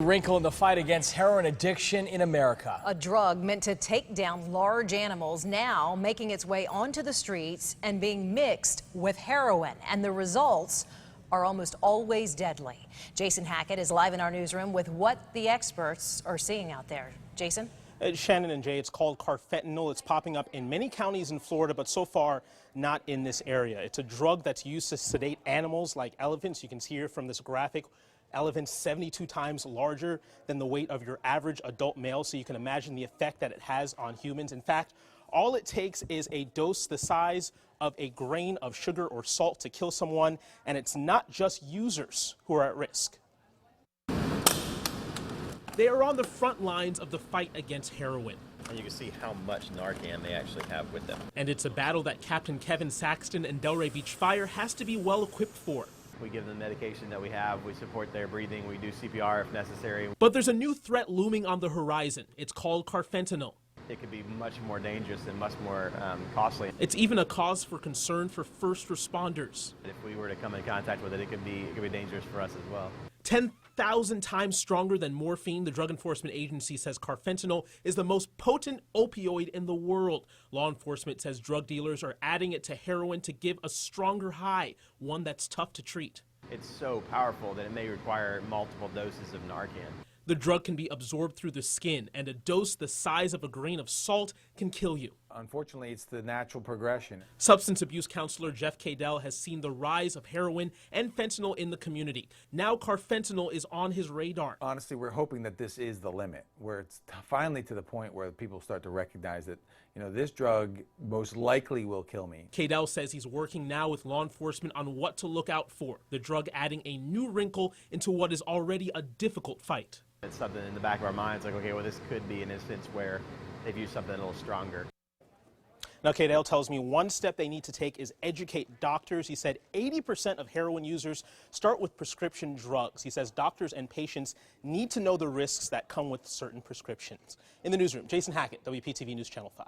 wrinkle in the fight against heroin addiction in America. A drug meant to take down large animals now making its way onto the streets and being mixed with heroin. And the results are almost always deadly. Jason Hackett is live in our newsroom with what the experts are seeing out there. Jason? Shannon and Jay, it's called carfentanil. It's popping up in many counties in Florida, but so far not in this area. It's a drug that's used to sedate animals like elephants. You can see here from this graphic, elephants 72 times larger than the weight of your average adult male, so you can imagine the effect that it has on humans. In fact, all it takes is a dose the size of a grain of sugar or salt to kill someone, and it's not just users who are at risk. They are on the front lines of the fight against heroin. And you can see how much Narcan they actually have with them. And it's a battle that Captain Kevin Saxton and Delray Beach Fire has to be well equipped for. We give them the medication that we have, we support their breathing, we do CPR if necessary. But there's a new threat looming on the horizon. It's called carfentanil. It could be much more dangerous and much more costly. It's even a cause for concern for first responders. If we were to come in contact with it, it could be dangerous for us as well. 10,000 times stronger than morphine, the Drug Enforcement Agency says carfentanil is the most potent opioid in the world. Law enforcement says drug dealers are adding it to heroin to give a stronger high, one that's tough to treat. It's so powerful that it may require multiple doses of Narcan. The drug can be absorbed through the skin, and a dose the size of a grain of salt can kill you. Unfortunately, it's the natural progression. Substance abuse counselor Jeff Cadell has seen the rise of heroin and fentanyl in the community. Now carfentanil is on his radar. Honestly, we're hoping that this is the limit, where it's finally to the point where people start to recognize that, this drug most likely will kill me. Cadell says he's working now with law enforcement on what to look out for, the drug adding a new wrinkle into what is already a difficult fight. It's something in the back of our minds like, okay, well, this could be an instance where they've used something a little stronger. Now, Cadell tells me one step they need to take is educate doctors. He said 80% of heroin users start with prescription drugs. He says doctors and patients need to know the risks that come with certain prescriptions. In the newsroom, Jason Hackett, WPTV News Channel 5.